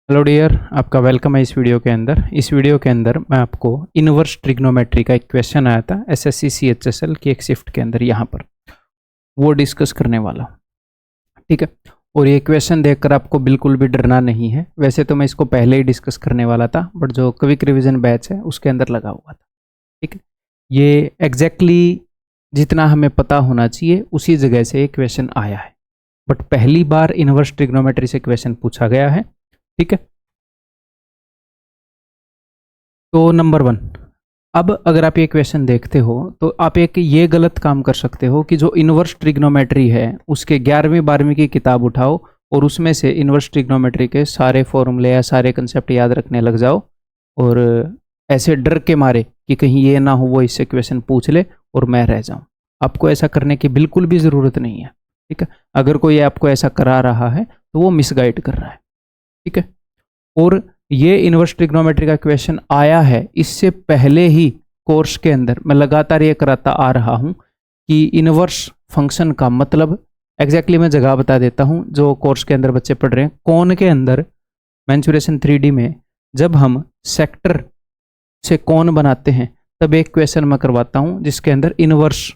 Hello dear, आपका welcome है इस वीडियो के अंदर। इस वीडियो के अंदर मैं आपको इनवर्स ट्रिग्नोमेट्री का एक क्वेश्चन आया था एसएससी सीएचएसएल की एक शिफ्ट के अंदर, यहाँ पर वो डिस्कस करने वाला हूँ। ठीक है, और ये क्वेश्चन देखकर आपको बिल्कुल भी डरना नहीं है। वैसे तो मैं इसको पहले ही डिस्कस करने वाला था, बट जो क्विक रिविजन बैच है उसके अंदर लगा हुआ था। ठीक है, ये एग्जैक्टली जितना हमें पता होना चाहिए उसी जगह से ये क्वेश्चन आया है, बट पहली बार इनवर्स ट्रिग्नोमेट्री से क्वेश्चन पूछा गया है। ठीक है, तो नंबर 1, अब अगर आप ये क्वेश्चन देखते हो तो आप एक ये गलत काम कर सकते हो कि जो इनवर्स ट्रिग्नोमेट्री है उसके 11वीं 12वीं की किताब उठाओ और उसमें से इनवर्स ट्रिग्नोमेट्री के सारे फॉर्मूले या सारे कंसेप्ट याद रखने लग जाओ, और ऐसे डर के मारे कि कहीं ये ना हो वो इससे क्वेश्चन पूछ ले और मैं रह जाऊं। आपको ऐसा करने की बिल्कुल भी ज़रूरत नहीं है। ठीक है, अगर कोई आपको ऐसा करा रहा है तो वो मिसगाइड कर रहा है। ठीक है, और ये इनवर्स ट्रिग्नोमेट्री का क्वेश्चन आया है इससे पहले ही कोर्स के अंदर। मैं लगातार ये कराता आ रहा हूँ कि इनवर्स फंक्शन का मतलब एग्जैक्टली मैं जगह बता देता हूँ जो कोर्स के अंदर बच्चे पढ़ रहे हैं। कोन के अंदर मैंचुरेशन 3D में जब हम सेक्टर से कोन बनाते हैं तब एक क्वेश्चन मैं करवाता हूँ जिसके अंदर इनवर्स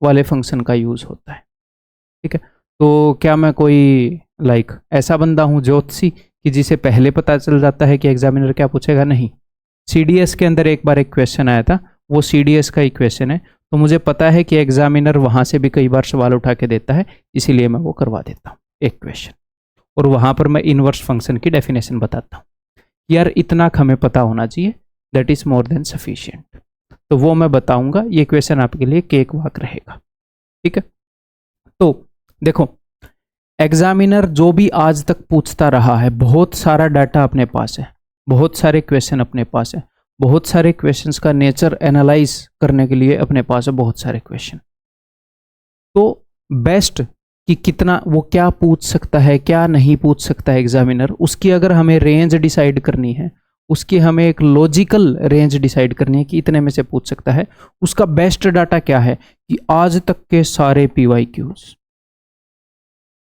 वाले फंक्शन का यूज होता है। ठीक है, तो क्या मैं कोई ऐसा बंदा हूँ ज्योतिषी कि जिसे पहले पता चल जाता है कि एग्जामिनर क्या पूछेगा? नहीं। सीडीएस के अंदर एक बार एक क्वेश्चन आया था, वो सीडीएस का ही क्वेश्चन है, तो मुझे पता है कि एग्जामिनर वहां से भी कई बार सवाल उठा के देता है, इसीलिए मैं वो करवा देता हूँ एक क्वेश्चन, और वहां पर मैं इनवर्स फंक्शन की डेफिनेशन बताता हूँ। यार इतना हमें पता होना चाहिए, that is more than sufficient. तो वो मैं बताऊंगा, ये क्वेश्चन आपके लिए केक वाक रहेगा। ठीक है, तो देखो एग्जामिनर जो भी आज तक पूछता रहा है, बहुत सारा डाटा अपने पास है, बहुत सारे क्वेश्चन अपने पास है, बहुत सारे क्वेश्चंस का नेचर एनालाइज करने के लिए अपने पास है बहुत सारे क्वेश्चन। तो बेस्ट कि कितना वो क्या पूछ सकता है क्या नहीं पूछ सकता है एग्जामिनर, उसकी अगर हमें रेंज डिसाइड करनी है, उसकी हमें एक लॉजिकल रेंज डिसाइड करनी है कि इतने में से पूछ सकता है, उसका बेस्ट डाटा क्या है कि आज तक के सारे PYQs,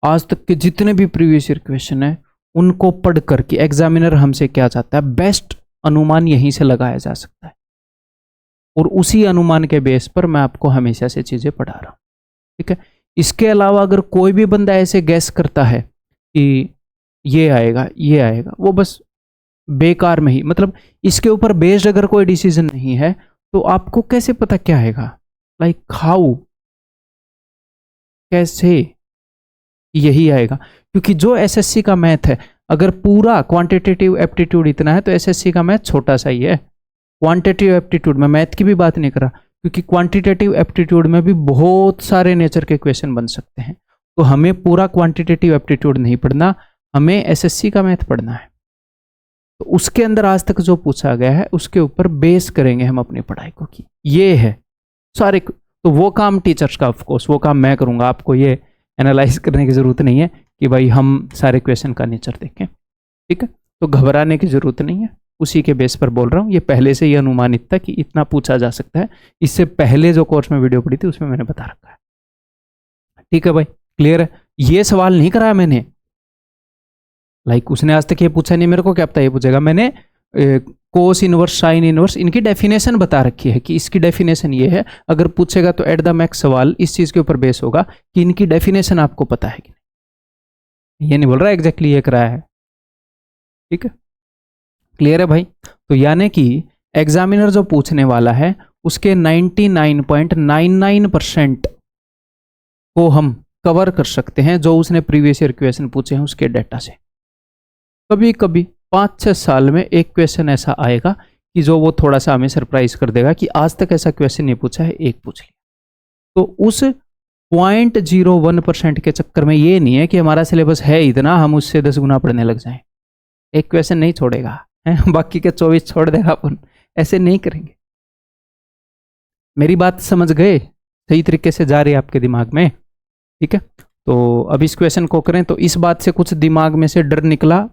आज तक के जितने भी प्रीवियस ईयर क्वेश्चन है उनको पढ़ करके एग्जामिनर हमसे क्या चाहता है, बेस्ट अनुमान यहीं से लगाया जा सकता है, और उसी अनुमान के बेस पर मैं आपको हमेशा से चीजें पढ़ा रहा हूं। ठीक है, इसके अलावा अगर कोई भी बंदा ऐसे गैस करता है कि ये आएगा, वो बस बेकार में ही, मतलब इसके ऊपर बेस्ड अगर कोई डिसीजन नहीं है तो आपको कैसे पता क्या आएगा? हाउ, कैसे यही आएगा? क्योंकि जो एसएससी का मैथ है, अगर पूरा क्वांटिटेटिव एप्टीट्यूड इतना है तो एसएससी का मैथ छोटा सा ही है। क्वांटिटेटिव एप्टीट्यूड में मैथ की भी बात नहीं कर रहा, क्योंकि क्वांटिटेटिव एप्टीट्यूड में भी बहुत सारे नेचर के क्वेश्चन बन सकते हैं। तो हमें पूरा क्वांटिटेटिव एप्टीट्यूड नहीं पढ़ना, हमें एसएससी का मैथ पढ़ना है। तो उसके अंदर आज तक जो पूछा गया है उसके ऊपर बेस करेंगे हम अपनी पढ़ाई को कि ये है सारे। तो वो काम टीचर्स का, ऑफकोर्स वो काम मैं करूंगा, आपको ये एनालाइज करने की जरूरत नहीं है कि भाई हम सारे क्वेश्चन का नेचर देखें। ठीक है, तो घबराने की जरूरत नहीं है, उसी के बेस पर बोल रहा हूँ। ये पहले से ही अनुमानित था कि इतना पूछा जा सकता है, इससे पहले जो कोर्स में वीडियो पढ़ी थी उसमें मैंने बता रखा है। ठीक है भाई, क्लियर है? ये सवाल नहीं कराया मैंने, उसने आज तक ये पूछा नहीं, मेरे को क्या पता ये पूछेगा। मैंने कोस इनवर्स साइन इनवर्स इनकी डेफिनेशन बता रखी है कि इसकी डेफिनेशन ये है, अगर पूछेगा तो एट द मैक्स सवाल इस चीज के ऊपर बेस होगा कि इनकी डेफिनेशन आपको पता है कि नहीं। ये नहीं बोल रहा एग्जैक्टली ये कराया है। ठीक है, क्लियर है भाई? तो यानी कि एग्जामिनर जो पूछने वाला है उसके 99.99% को हम कवर कर सकते हैं जो उसने प्रीवियस ईयर क्वेश्चन पूछे हैं उसके डाटा से। कभी कभी 5-6 साल में एक क्वेश्चन ऐसा आएगा कि जो वो थोड़ा सा हमें सरप्राइज कर देगा कि आज तक ऐसा क्वेश्चन नहीं पूछा है, एक पूछ लिया। तो उस 0.01% के चक्कर में ये नहीं है कि हमारा सिलेबस है इतना हम उससे 10 गुना पढ़ने लग जाएं। एक क्वेश्चन नहीं छोड़ेगा है, बाकी के 24 छोड़ देगा अपन, ऐसे नहीं करेंगे। मेरी बात समझ गए? सही तरीके से जा रही है आपके दिमाग में? ठीक है, तो अब इस क्वेश्चन को करें तो इस बात से कुछ दिमाग में से डर निकला,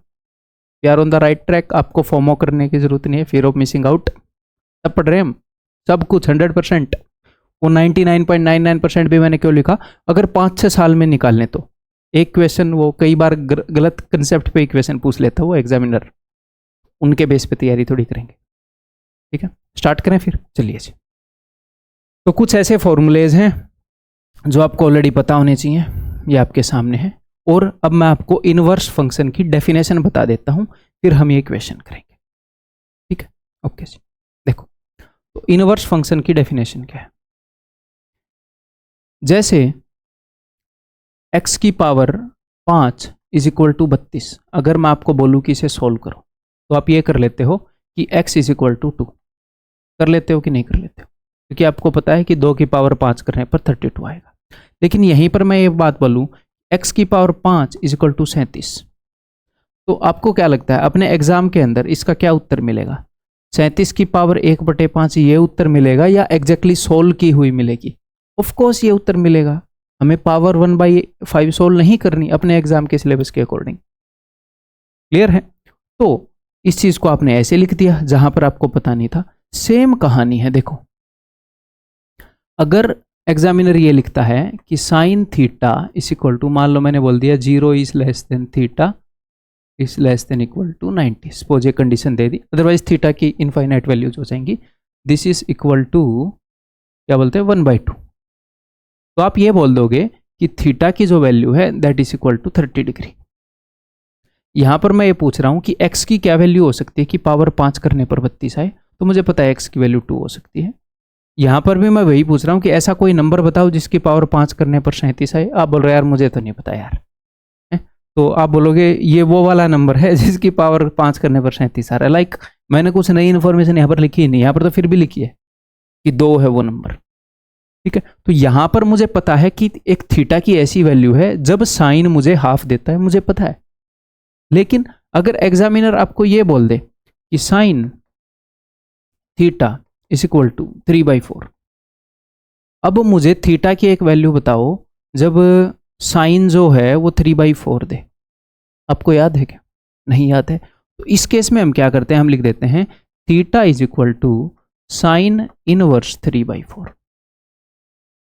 यार ऑन द राइट ट्रैक, आपको फॉर्मो करने की जरूरत नहीं है, फियर ऑफ मिसिंग आउट। सब पढ़ रहे हैं हम, सब कुछ 100%। वो 99.99% भी मैंने क्यों लिखा? अगर 5-6 साल में निकालने तो एक क्वेश्चन वो कई बार गलत कंसेप्ट पे क्वेश्चन पूछ लेता है वो एग्जामिनर, उनके बेस पे तैयारी थोड़ी करेंगे। ठीक है, स्टार्ट करें फिर, चलिए जी। तो कुछ ऐसे फॉर्मूलेज हैं जो आपको ऑलरेडी पता होने चाहिए, ये आपके सामने है। और अब मैं आपको इनवर्स फंक्शन की डेफिनेशन बता देता हूं, फिर हम ये क्वेश्चन करेंगे। ठीक है, ओके जी। देखो, तो इनवर्स फंक्शन की डेफिनेशन क्या है। जैसे x की पावर 5 इज इक्वल टू 32, अगर मैं आपको बोलूं कि इसे सोल्व करो, तो आप ये कर लेते हो कि x इज इक्वल टू 2, कर लेते हो कि नहीं कर लेते हो, क्योंकि आपको पता है कि 2 की पावर 5 करने पर 32 आएगा। लेकिन यहीं पर मैं ये बात बोलूं, x की पावर 5 इज इक्वल टू 37, तो आपको क्या लगता है अपने एग्जाम के अंदर इसका क्या उत्तर मिलेगा? 37 की पावर 1/5 ये उत्तर मिलेगा या एग्जैक्टली सोल्व की हुई मिलेगी? ऑफ कोर्स ये उत्तर मिलेगा। हमें पावर 1/5 सोल्व नहीं करनी अपने एग्जाम के सिलेबस के अकॉर्डिंग। क्लियर है? तो इस चीज को आपने ऐसे लिख दिया जहां पर आपको पता नहीं था। सेम कहानी है, देखो, अगर एग्जामिनर ये लिखता है कि sine theta is equal to, मान लो मैंने बोल दिया 0 is less than theta is less than equal to 90, suppose ये कंडीशन दे दी, अदरवाइज थीटा की इनफाइनाइट वैल्यूज हो जाएंगी। दिस इज इक्वल टू क्या बोलते हैं 1/2, तो आप ये बोल दोगे कि थीटा की जो वैल्यू है that is equal to 30 degree. यहां पर मैं ये पूछ रहा हूं कि x की क्या वैल्यू हो सकती है कि पावर 5 करने पर 32 आए, तो मुझे पता है x की वैल्यू 2 हो सकती है। यहां पर भी मैं वही पूछ रहा हूं कि ऐसा कोई नंबर बताओ जिसकी पावर 5 करने पर 37 आए। आप बोल रहे यार मुझे तो नहीं पता यार, तो आप बोलोगे ये वो वाला नंबर है जिसकी पावर 5 करने पर 37 आ रहा है। लाइक मैंने कुछ नई इन्फॉर्मेशन यहाँ पर लिखी ही नहीं, यहाँ पर तो फिर भी लिखी है कि 2 है वो नंबर। ठीक है, तो यहां पर मुझे पता है कि एक थीटा की ऐसी वैल्यू है जब साइन मुझे हाफ देता है, मुझे पता है। लेकिन अगर एग्जामिनर आपको ये बोल दे कि sine theta is equal to 3/4, अब मुझे थीटा की एक वैल्यू बताओ जब साइन जो है वो 3/4 दे। आपको याद है क्या? नहीं याद है, तो इस केस में हम क्या करते हैं, हम लिख देते हैं theta is equal to sine inverse 3/4।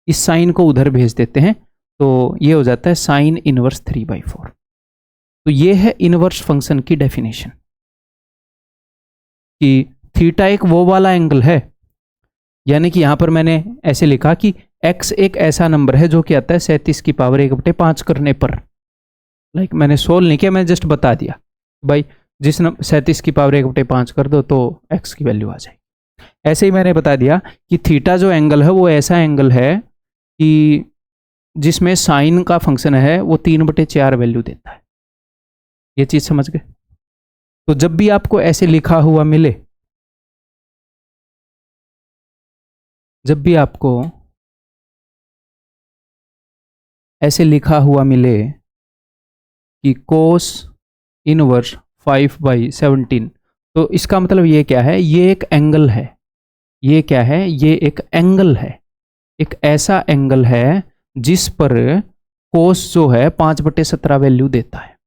इस साइन को उधर भेज देते हैं, तो ये हो जाता है साइन इनवर्स 3/4। तो ये है इनवर्स फंक्शन की डेफिनेशन कि थीटा एक वो वाला एंगल है, यानी कि यहां पर मैंने ऐसे लिखा कि x एक ऐसा नंबर है जो कि आता है 37 की पावर 1/5 करने पर। लाइक मैंने सोल्व नहीं किया, मैंने जस्ट बता दिया भाई जिस 37 की पावर 1/5 कर दो तो x की वैल्यू आ जाएगी। ऐसे ही मैंने बता दिया कि थीटा जो एंगल है वो ऐसा एंगल है कि जिसमें साइन का फंक्शन है वो 3/4 वैल्यू देता है। ये चीज समझ गए? तो जब भी आपको ऐसे लिखा हुआ मिले, जब भी आपको ऐसे लिखा हुआ मिले कि कोस इनवर्स 5/17, तो इसका मतलब ये क्या है, ये एक एंगल है। ये क्या है? ये एक एंगल है, एक ऐसा एंगल है जिस पर कोस जो है 5/17 वैल्यू देता है।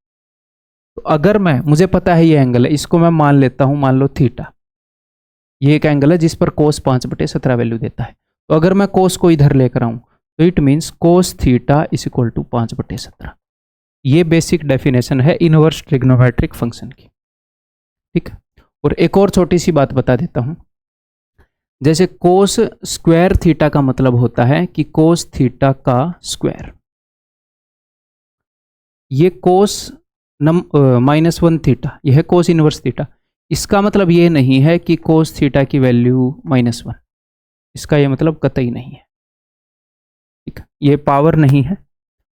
तो अगर मुझे पता है ये एंगल है, इसको मैं मान लेता हूं, मान लो थीटा, ये एक एंगल है जिस पर कोस 5/17 वैल्यू देता है। तो अगर मैं कोस को इधर लेकर आऊं तो it means cos theta is equal to 5/17। ये बेसिक डेफिनेशन है इनवर्स ट्रिग्नोमेट्रिक फंक्शन की। ठीक है, और एक और छोटी सी बात बता देता हूं, जैसे कोस स्क्वायर थीटा का मतलब होता है कि कोस थीटा का स्क्वायर। ये कोस -1 थीटा, यह है कोस इनवर्स थीटा। इसका मतलब ये नहीं है कि कोस थीटा की वैल्यू -1, इसका ये मतलब कतई नहीं है। ठीक, ये पावर नहीं है।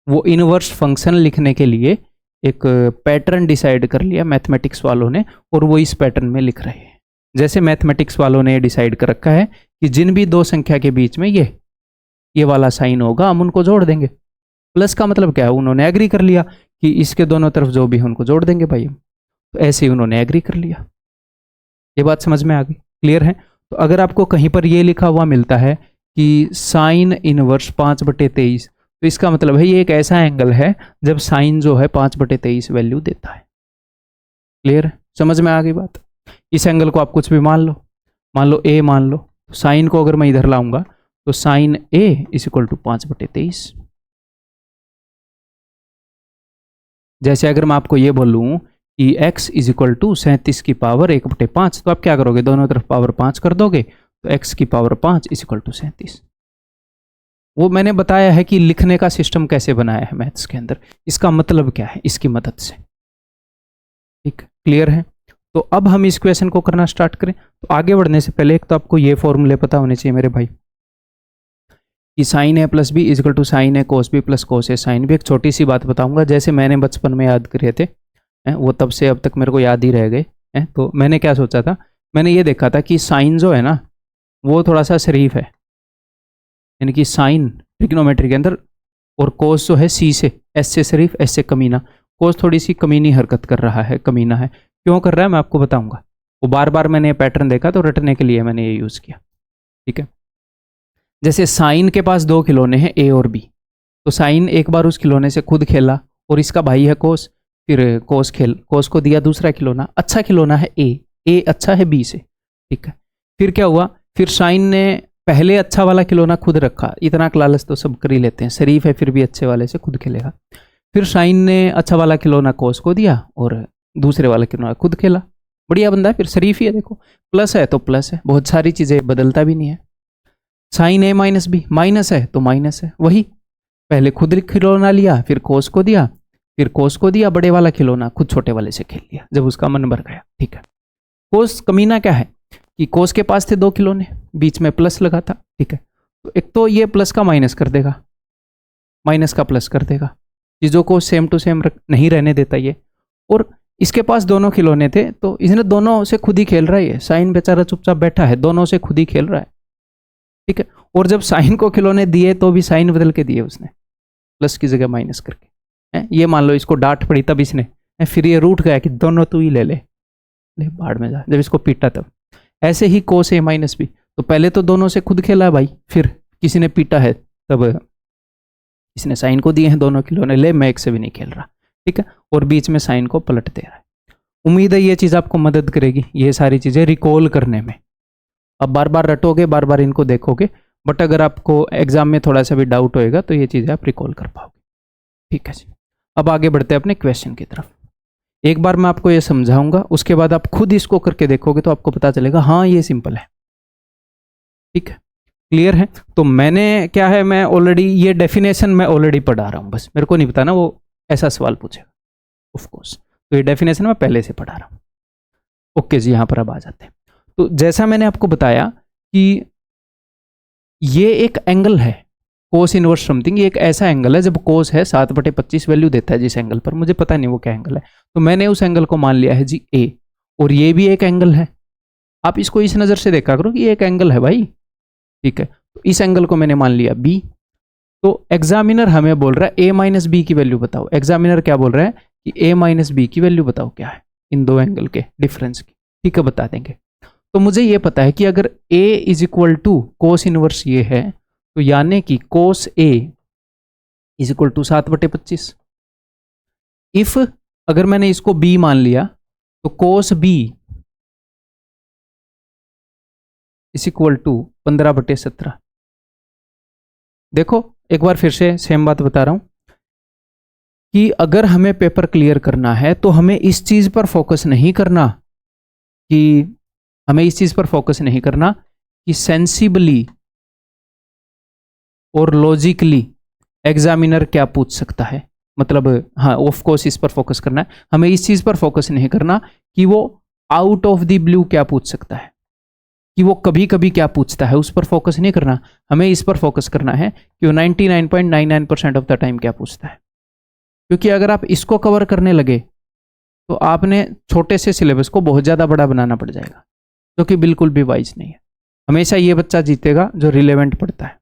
वो इनवर्स फंक्शन लिखने के लिए एक पैटर्न डिसाइड कर लिया मैथमेटिक्स वालों ने, और वो इस पैटर्न में लिख रहे हैं। जैसे मैथमेटिक्स वालों ने डिसाइड कर रखा है कि जिन भी दो संख्या के बीच में ये वाला साइन होगा हम उनको जोड़ देंगे। प्लस का मतलब क्या है, उन्होंने एग्री कर लिया कि इसके दोनों तरफ जो भी है उनको जोड़ देंगे भाई हम, तो ऐसे ही उन्होंने एग्री कर लिया। ये बात समझ में आ गई? क्लियर है? तो अगर आपको कहीं पर ये लिखा हुआ मिलता है कि साइन इनवर्स 5/23, तो इसका मतलब है ये एक ऐसा एंगल है जब साइन जो है 5/23 वैल्यू देता है। क्लियर है? समझ में आ गई बात? इस एंगल को आप कुछ भी मान लो ए मान लो, साइन को अगर मैं इधर लाऊंगा तो sine A is equal to 5/23। जैसे अगर मैं आपको ये बोलूँ कि x इज इक्वल टू 37 की पावर 1/5, तो आप क्या करोगे, दोनों तरफ पावर 5 कर दोगे, तो x की पावर 5 इज इक्वल टू 37। वो मैंने बताया है कि लिखने का सिस्टम कैसे बनाया है मैथ्स के अंदर, इसका मतलब क्या है इसकी मदद से। ठीक, क्लियर है। तो अब हम इस क्वेश्चन को करना स्टार्ट करें। तो आगे बढ़ने से पहले एक तो आपको ये फॉर्मूले पता होने चाहिए मेरे भाई, कि sine A plus B is equal to sine A cos B plus cos A sine B. एक छोटी सी बात बताऊंगा, जैसे मैंने बचपन में याद करे थे, वो तब से अब तक मेरे को याद ही रह गए। तो मैंने क्या सोचा था, मैंने ये देखा था कि साइन जो है ना वो थोड़ा सा शरीफ है, यानी कि साइन ट्रिग्नोमेट्री के अंदर, और कोस जो है सी से, एस से शरीफ एस से कमीना। कोस थोड़ी सी कमीनी हरकत कर रहा है, कमीना है। क्यों कर रहा है मैं आपको बताऊंगा। वो बार बार मैंने पैटर्न देखा तो रटने के लिए मैंने ये यूज़ किया। ठीक है, जैसे साइन के पास दो खिलौने हैं ए और बी, तो साइन एक बार उस खिलौने से खुद खेला और इसका भाई है कोस, फिर कोस को दिया दूसरा खिलौना, अच्छा खिलौना है ए अच्छा है बी से। ठीक है, फिर क्या हुआ, फिर साइन ने पहले अच्छा वाला खिलौना खुद रखा, इतना लालच तो सब कर ही लेते हैं, शरीफ है फिर भी अच्छे वाले से खुद खेलेगा। फिर साइन ने अच्छा वाला खिलौना कोस को दिया और दूसरे वाला खिलौना खुद खेला, बढ़िया बंदा है, फिर शरीफ ही है। देखो प्लस है तो प्लस है, बहुत सारी चीज़ें बदलता भी नहीं है। साइन ए माइनस बी, माइनस है तो माइनस है, वही पहले खुद खिलौना लिया, फिर कोस को दिया, फिर कोस को दिया बड़े वाला खिलौना, खुद छोटे वाले से खेल लिया जब उसका मन भर गया। ठीक है, कोस कमीना क्या है कि कोस के पास थे दो खिलौने, बीच में प्लस लगा था। ठीक है, तो एक तो ये प्लस का माइनस कर देगा, माइनस का प्लस कर देगा, चीज़ों को सेम टू सेम नहीं रहने देता ये। और इसके पास दोनों खिलौने थे तो इसने दोनों से खुद ही खेल रहा है, साइन बेचारा चुपचाप बैठा है, दोनों से खुद ही खेल रहा है। ठीक है, और जब साइन को खिलौने दिए तो भी साइन बदल के दिए उसने, प्लस की जगह माइनस करके। ये मान लो इसको डांट पड़ी तब इसने, फिर ये रूठ गया कि दोनों तू ही ले बाढ़ में जा, जब इसको पीटा तब। ऐसे ही कोस ए माइनस बी, तो पहले तो दोनों से खुद खेला भाई, फिर किसी ने पीटा है तब इसने साइन को दिए हैं दोनों खिलौने, ले मैं एक से भी नहीं खेल रहा। ठीक है, और बीच में साइन को पलट दे रहा है। उम्मीद है ये चीज़ आपको मदद करेगी, ये सारी चीज़ें रिकॉल करने में। अब बार बार रटोगे, बार बार इनको देखोगे, बट अगर आपको एग्जाम में थोड़ा सा भी डाउट होएगा तो ये चीज़ें आप रिकॉल कर पाओगे। ठीक है जी, अब आगे बढ़ते हैं अपने क्वेश्चन की तरफ। एक बार मैं आपको ये समझाऊंगा, उसके बाद आप खुद इसको करके देखोगे तो आपको पता चलेगा हाँ ये सिंपल है। ठीक है, क्लियर है। तो मैंने क्या है, मैं ऑलरेडी ये डेफिनेशन मैं ऑलरेडी पढ़ा रहा हूँ, बस मेरे को नहीं पता ना वो ऐसा सवाल पूछेगा ऑफ कोर्स, तो ये डेफिनेशन मैं पहले से पढ़ा रहा हूँ। ओके जी, यहाँ पर अब आ जाते हैं। तो जैसा मैंने आपको बताया कि ये एक एंगल है कोस इनवर्स समथिंग, ये एक ऐसा एंगल है जब कोस है 7/25 वैल्यू देता है जिस एंगल पर, मुझे पता नहीं वो क्या एंगल है, तो मैंने उस एंगल को मान लिया है जी ए, और ये भी एक एंगल है। आप इसको इस नज़र से देखा करो कि ये एक एंगल है भाई। ठीक है, तो इस एंगल को मैंने मान लिया बी। तो एग्जामिनर हमें बोल रहा है ए माइनस बी की वैल्यू बताओ। एग्जामिनर क्या बोल रहा है कि ए माइनस बी की वैल्यू बताओ क्या है इन दो एंगल के डिफरेंस की। ठीक है, बता देंगे। तो मुझे ये पता है कि अगर a is equal to cos inverse ये है, तो यानी कि cos a is equal to 7/25। If अगर मैंने इसको b मान लिया तो cos b is equal to 15/17। देखो एक बार फिर से सेम बात बता रहा हूं कि अगर हमें पेपर क्लियर करना है तो हमें इस चीज पर फोकस नहीं करना कि सेंसिबली और लॉजिकली एग्जामिनर क्या पूछ सकता है, मतलब हाँ ऑफ कोर्स इस पर फोकस करना है। हमें इस चीज पर फोकस नहीं करना कि वो आउट ऑफ द ब्लू क्या पूछ सकता है, कि वो कभी कभी क्या पूछता है, उस पर फोकस नहीं करना। हमें इस पर फोकस करना है कि वो 99.99% ऑफ द टाइम क्या पूछता है। क्योंकि अगर आप इसको कवर करने लगे तो आपने छोटे से सिलेबस को बहुत ज़्यादा बड़ा बनाना पड़ जाएगा, जो कि बिल्कुल भी वाइज नहीं है। हमेशा ये बच्चा जीतेगा जो रिलेवेंट पढ़ता है।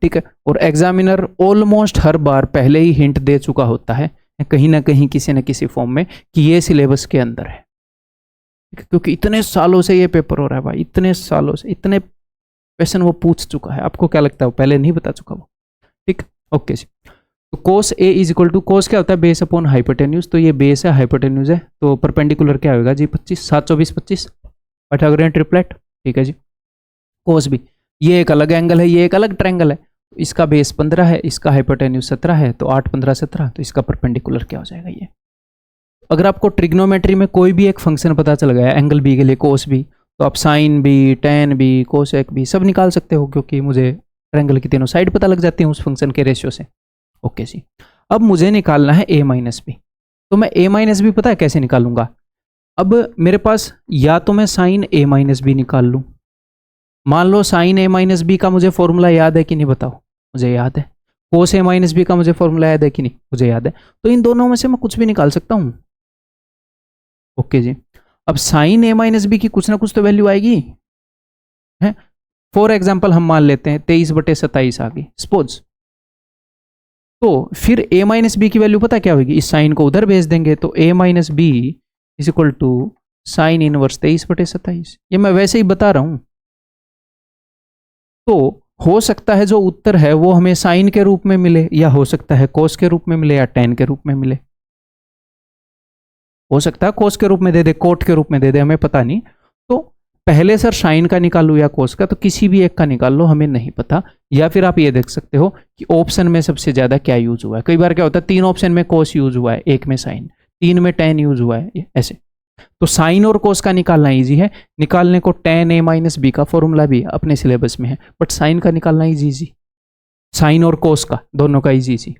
ठीक है, और एग्जामिनर ऑलमोस्ट हर बार पहले ही हिंट दे चुका होता है कहीं ना कहीं किसी न किसी फॉर्म में कि ये सिलेबस के अंदर है। क्योंकि इतने सालों से ये पेपर हो रहा है भाई, इतने सालों से इतने क्वेश्चन वो पूछ चुका है। आपको क्या लगता है वो पहले नहीं बता चुका वो? ठीक, ओके जी। तो कोस ए इज इक्वल टू, कोस क्या होता है, बेस अपॉन हाइपोटेन्यूज। तो ये बेस है, हाइपोटेन्यूज है, तो परपेंडिकुलर क्या होगा जी 25, 7 24 25 पाइथागोरियन ट्रिपलेट। ठीक है जी। कोस बी, ये एक अलग एंगल है, ये एक अलग ट्रायंगल है, इसका बेस 15 है, इसका हाइपोटेन्यूज 17 है, तो 8 15 17, तो इसका परपेंडिकुलर क्या हो जाएगा ये। अगर आपको ट्रिग्नोमेट्री में कोई भी एक फंक्शन पता चल गया एंगल बी के लिए कोस बी, तो आप sine B, tan B, cosec B सब निकाल सकते हो, क्योंकि मुझे ट्रायंगल की तीनों साइड पता लग जाती है उस फंक्शन के रेशियो से। ओके जी, अब मुझे निकालना है a माइनस बी। तो मैं a माइनस बी पता है कैसे निकालूंगा। अब मेरे पास या तो मैं साइन a माइनस बी निकाल लूँ। मान लो साइन a माइनस बी का मुझे फॉर्मूला याद है कि नहीं, बताओ। मुझे याद है। कोस a माइनस बी का मुझे फॉर्मूला याद है कि नहीं, मुझे याद है। तो इन दोनों में से मैं कुछ भी निकाल सकता हूँ। ओके जी, अब साइन a माइनस बी की कुछ ना कुछ तो वैल्यू आएगी है। फॉर एग्जाम्पल हम मान लेते हैं 23/27 आ गई सपोज। तो फिर a माइनस बी की वैल्यू पता क्या होगी, इस साइन को उधर भेज देंगे, तो a minus B is equal to sine inverse 23/27। ये मैं वैसे ही बता रहा हूं। तो हो सकता है जो उत्तर है वो हमें साइन के रूप में मिले, या हो सकता है कोस के रूप में मिले, या टेन के रूप में मिले। हो सकता है कोस के रूप में दे दे, कोट के रूप में दे दे, हमें पता नहीं। तो पहले सर साइन का निकालू या कोस का, तो किसी भी एक का निकाल लो, हमें नहीं पता। या फिर आप ये देख सकते हो कि ऑप्शन में सबसे ज्यादा क्या यूज हुआ है। कई बार क्या होता है 3 ऑप्शन में कोस यूज हुआ है, 1 में साइन, 3 में टेन यूज हुआ है, ऐसे। तो साइन और कोस का निकालना इजी है। निकालने को टेन a माइनस बी का फॉर्मूला भी अपने सिलेबस में है, बट साइन का निकालना इजी। साइन और कोस का दोनों का इजी।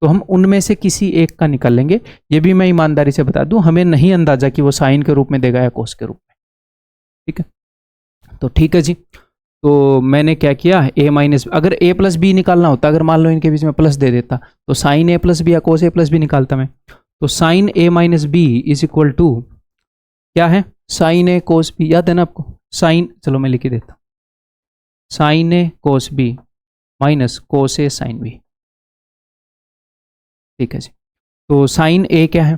तो हम उनमें से किसी एक का निकाल लेंगे। ये भी मैं ईमानदारी से बता दूं, हमें नहीं अंदाजा कि वो साइन के रूप में देगा या कोस के रूप में। ठीक है, तो ठीक है जी। तो मैंने क्या किया, a माइनस, अगर a प्लस बी निकालना होता, अगर मान लो इनके बीच में प्लस दे देता, तो साइन a प्लस बी या कोस a प्लस बी निकालता मैं। तो sine a minus B is equal to क्या है, साइन ए कोस बी। याद है ना आपको साइन, चलो मैं लिख ही देता, sign A cos B minus cos A sine B. ठीक है जी। तो साइन ए क्या है,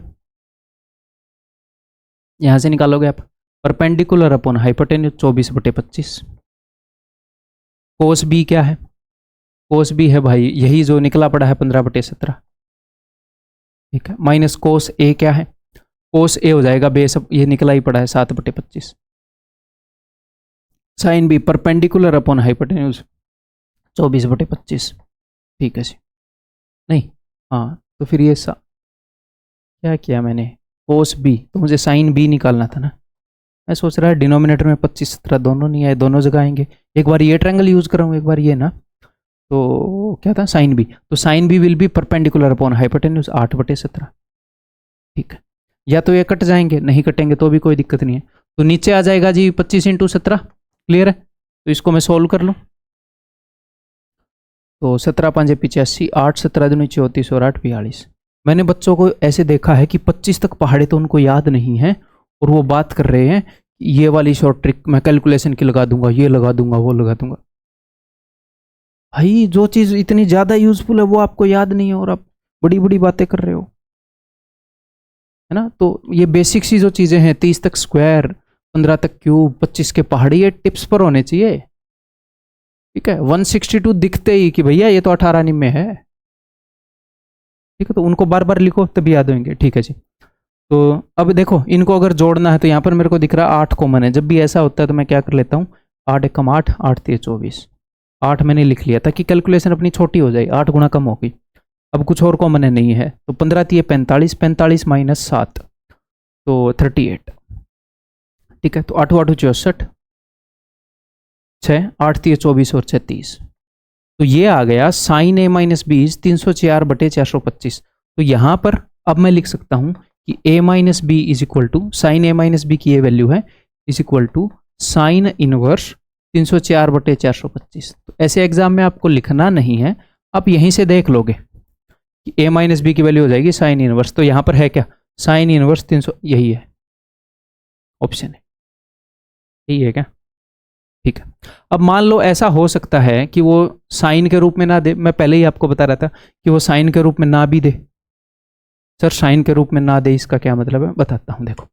यहां से निकालोगे आप, perpendicular upon hypotenuse 24/25। Cos B क्या है, कोस बी है भाई यही जो निकला पड़ा है 15/17। ठीक है, माइनस कोस ए क्या है, कोस ए हो जाएगा बेस, ये निकला ही पड़ा है 7/25। Sine B perpendicular upon hypotenuse 24/25। ठीक है जी, नहीं हाँ, तो फिर ये क्या किया मैंने, कोस बी, तो मुझे साइन बी निकालना था ना। मैं सोच रहा है डिनोमिनेटर में 25 17 दोनों नहीं आए, दोनों जगह आएंगे। एक बार ये ट्रायंगल यूज कराऊँ, एक बार ये ना। तो क्या था साइन बी, तो sine B will be perpendicular upon hypotenuse 8/17। ठीक है, या तो ये कट जाएंगे, नहीं कटेंगे तो भी कोई दिक्कत नहीं है। तो नीचे आ जाएगा जी 25 × 17। क्लियर है, तो इसको मैं सोल्व कर लूँ। तो 17 × 5 = 85, 8 17 दूनी 34 और 8 42। मैंने बच्चों को ऐसे देखा है कि 25 तक पहाड़े तो उनको याद नहीं है, और वो बात कर रहे हैं ये वाली शॉर्ट ट्रिक मैं कैलकुलेशन की लगा दूंगा, ये लगा दूंगा, वो लगा दूंगा। भाई जो चीज इतनी ज्यादा यूजफुल है वो आपको याद नहीं है, और आप बड़ी बड़ी बातें कर रहे हो, है ना। तो ये बेसिक सी जो चीजें हैं, 30 तक स्क्वायर, 15 तक क्यूब, 25 के पहाड़ी, ये टिप्स पर होने चाहिए। ठीक है, 162 दिखते ही कि भैया ये तो 18 निम में है। ठीक है, तो उनको बार बार लिखो तभी याद होंगे। ठीक है जी। तो अब देखो इनको अगर जोड़ना है, तो यहाँ पर मेरे को दिख रहा है 8 कॉमन है। जब भी ऐसा होता है तो मैं क्या कर लेता हूँ, 8 × 8 8 × 24, 8 मैंने लिख लिया ताकि कैलकुलेशन अपनी छोटी हो जाए, 8 गुना कम होगी। अब कुछ और कॉमन है नहीं है, तो 15 × 45, 45 - 7 तो 38। ठीक है, तो 8 8 64, 6 8 × 24 और 6 30। तो ये आ गया साइन a माइनस बी 304/425। तो यहाँ पर अब मैं लिख सकता हूँ कि a minus B is equal to, sine a minus B की ये वैल्यू है, is equal to sine inverse 304/425। तो ऐसे एग्जाम में आपको लिखना नहीं है, आप यहीं से देख लोगे कि a माइनस बी की वैल्यू हो जाएगी साइन इनवर्स। तो यहाँ पर है क्या, साइन इनवर्स 300, यही है ऑप्शन है, यही है क्या। ठीक है, अब मान लो ऐसा हो सकता है कि वो साइन के रूप में ना दे। मैं पहले ही आपको बता रहा था कि वो साइन के रूप में ना भी दे। सर साइन के रूप में ना दे इसका क्या मतलब है, बताता हूं। देखो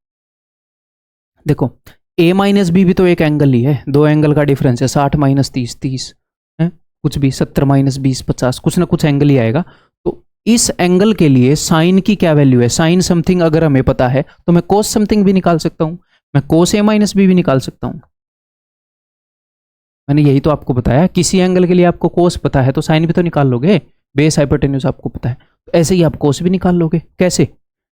देखो a माइनस बी भी तो एक एंगल ही है, दो एंगल का डिफरेंस है, 60 - 30 30 है, कुछ भी 70 - 20 50, कुछ ना कुछ एंगल ही आएगा। तो इस एंगल के लिए साइन की क्या वैल्यू है, साइन समथिंग अगर हमें पता है तो मैं कोस समथिंग भी निकाल सकता हूं, मैं कोस a माइनस बी भी निकाल सकता हूं। मैंने यही तो आपको बताया, किसी एंगल के लिए आपको कोस पता है तो साइन भी तो निकाल लोगे, बेस हाइपोटेन्यूज आपको पता है तो ऐसे ही आप कोस भी निकाल लोगे। कैसे?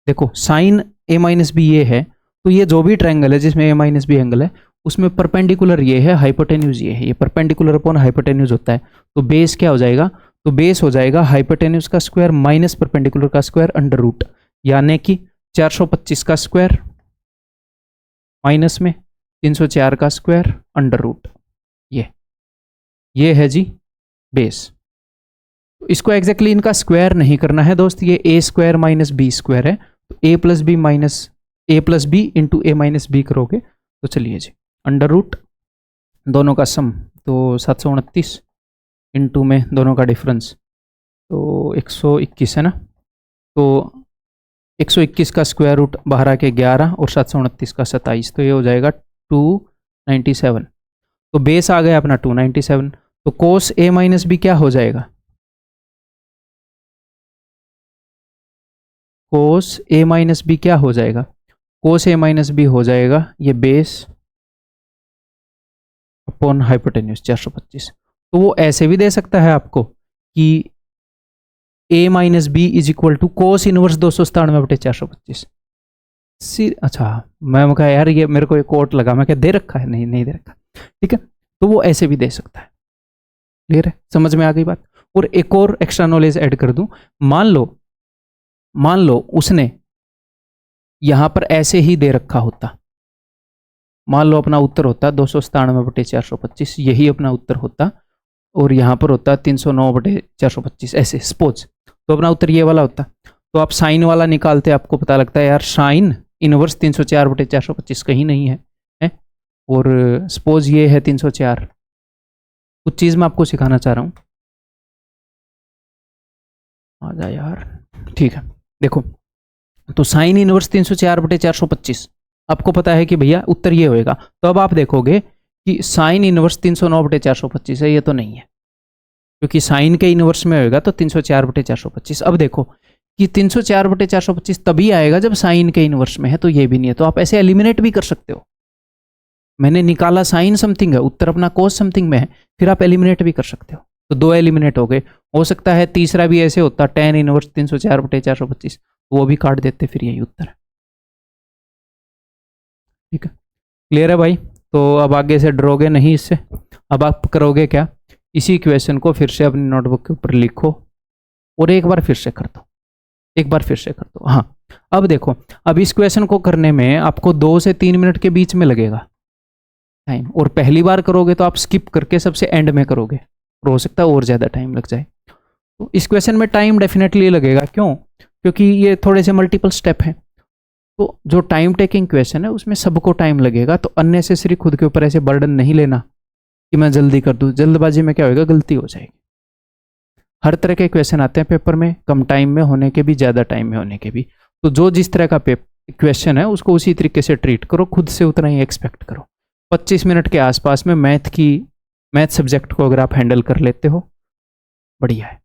देखो साइन ए माइनस बी ये है, तो ये जो भी ट्रायंगल है जिसमें ए माइनस बी एंगल है उसमें परपेंडिकुलर ये है, हाइपोटेन्यूज ये है, ये परपेंडिकुलर अपॉन हाइपोटेन्यूज होता है। तो बेस क्या हो जाएगा? तो बेस हो जाएगा हाइपोटेन्यूज का स्क्वायर माइनस परपेंडिकुलर का स्क्वायर अंडर रूट, यानी कि 425 का स्क्वायर माइनस में 304 का स्क्वायर अंडर रूट, ये है जी बेस। तो इसको एग्जैक्टली इनका स्क्वायर नहीं करना है दोस्त, ये ए स्क्वायर माइनस बी स्क्वायर है, तो ए प्लस बी इंटू ए माइनस बी करोगे तो चलिए जी अंडर रूट दोनों का सम, तो 729 इंटू में दोनों का डिफरेंस तो 121 है ना, तो 121 का स्क्वायर रूट बाहर आके 11 और 729 का 27, तो ये हो जाएगा 297। तो बेस आ गया अपना 297। तो कोस ए माइनस बी क्या हो जाएगा? कोस ए माइनस बी क्या हो जाएगा? कोस ए माइनस बी हो जाएगा ये बेस अपॉन हाइपोटेन्यूज 425। तो वो ऐसे भी दे सकता है आपको कि A minus B is equal to cos inverse 297/425। अच्छा मैं कहा यार ये मेरे को एक कोट लगा, मैं क्या दे रखा है? नहीं दे रखा, ठीक है। तो वो ऐसे भी दे सकता है। क्लियर है? समझ में आ गई बात? और एक और एक्स्ट्रा नॉलेज ऐड कर दूं, मान लो उसने यहां पर ऐसे ही दे रखा होता, मान लो अपना उत्तर होता 297/425, यही अपना उत्तर होता, और यहां पर होता 309/425 ऐसे सपोज, तो अपना उत्तर ये वाला होता। तो आप साइन वाला निकालते, आपको पता लगता है यार साइन इनवर्स 304/425 कहीं नहीं है, और सपोज ये है 304। कुछ चीज़ मैं आपको सिखाना चाह रहा हूँ, आ जा यार, ठीक है। देखो तो साइन इनवर्स 304/425 आपको पता है कि भैया उत्तर ये होएगा। तो अब आप देखोगे कि साइन इनवर्स 309/425 है, ये तो नहीं है, क्योंकि साइन के इनवर्स में होएगा तो 304/425। अब देखो कि 304/425 तभी आएगा जब साइन के इनवर्स में है, तो ये भी नहीं है। तो आप ऐसे एलिमिनेट भी कर सकते हो। मैंने निकाला साइन समथिंग है, उत्तर अपना कोस समथिंग में है, फिर आप एलिमिनेट भी कर सकते हो। तो 2 एलिमिनेट हो गए। हो सकता है तीसरा भी ऐसे होता, tan इनवर्स 304/425, वो भी काट देते, फिर यही उत्तर है। ठीक है, क्लियर है भाई? तो अब आगे से डरोगे नहीं इससे। अब आप करोगे क्या, इसी इक्वेशन को फिर से अपनी नोटबुक के ऊपर लिखो और एक बार फिर से कर दो, हाँ। अब देखो, अब इस क्वेश्चन को करने में आपको 2 से 3 मिनट के बीच में लगेगा टाइम, और पहली बार करोगे तो आप स्किप करके सबसे एंड में करोगे, और हो सकता है और ज़्यादा टाइम लग जाए। तो इस क्वेश्चन में टाइम डेफिनेटली लगेगा, क्यों? क्योंकि ये थोड़े से मल्टीपल स्टेप हैं। तो जो टाइम टेकिंग क्वेश्चन है उसमें सबको टाइम लगेगा, तो अननेसेसरी खुद के ऊपर ऐसे बर्डन नहीं लेना कि मैं जल्दी कर दूं। जल्दबाजी में क्या होगा, गलती हो जाएगी। हर तरह के क्वेश्चन आते हैं पेपर में, कम टाइम में होने के भी, ज़्यादा टाइम में होने के भी। तो जो जिस तरह का क्वेश्चन है उसको उसी तरीके से ट्रीट करो, खुद से उतना ही एक्सपेक्ट करो। 25 मिनट के आसपास में मैथ सब्जेक्ट को अगर आप हैंडल कर लेते हो, बढ़िया है।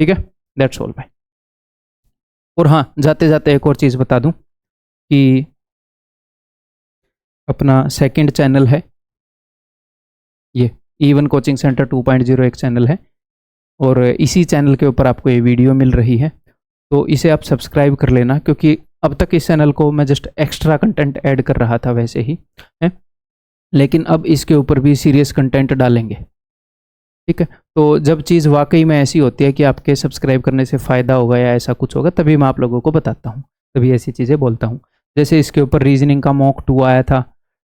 ठीक है, दैट्स ऑल भाई। और हाँ, जाते जाते एक और चीज़ बता दूं कि अपना सेकंड चैनल है, ये E1 कोचिंग सेंटर 2.0 एक चैनल है, और इसी चैनल के ऊपर आपको ये वीडियो मिल रही है। तो इसे आप सब्सक्राइब कर लेना, क्योंकि अब तक इस चैनल को मैं जस्ट एक्स्ट्रा कंटेंट ऐड कर रहा था वैसे ही है, लेकिन अब इसके ऊपर भी सीरियस कंटेंट डालेंगे। ठीक है, तो जब चीज़ वाकई में ऐसी होती है कि आपके सब्सक्राइब करने से फ़ायदा होगा या ऐसा कुछ होगा, तभी मैं आप लोगों को बताता हूँ, तभी ऐसी चीज़ें बोलता हूँ। जैसे इसके ऊपर रीजनिंग का मॉक 2 आया था,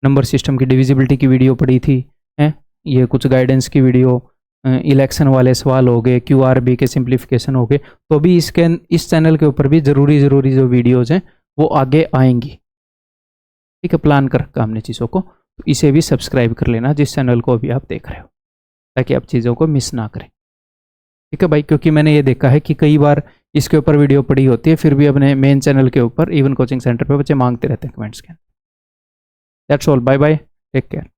नंबर सिस्टम की डिविजिबिलिटी की वीडियो पड़ी थी, हैं ये कुछ गाइडेंस की वीडियो, इलेक्शन वाले सवाल हो गए, QRB के सिंप्लीफिकेशन हो गए। तो अभी इस चैनल के ऊपर भी ज़रूरी जो वीडियोज़ हैं वो आगे आएंगी। ठीक है, प्लान कर रखा हमने चीज़ों को, तो इसे भी सब्सक्राइब कर लेना जिस चैनल को अभी आप देख रहे हो, ताकि आप चीज़ों को मिस ना करें। ठीक है भाई, क्योंकि मैंने ये देखा है कि कई बार इसके ऊपर वीडियो पड़ी होती है, फिर भी अपने मेन चैनल के ऊपर E1 कोचिंग सेंटर पे बच्चे मांगते रहते हैं कमेंट्स के। That's all, bye bye, take care.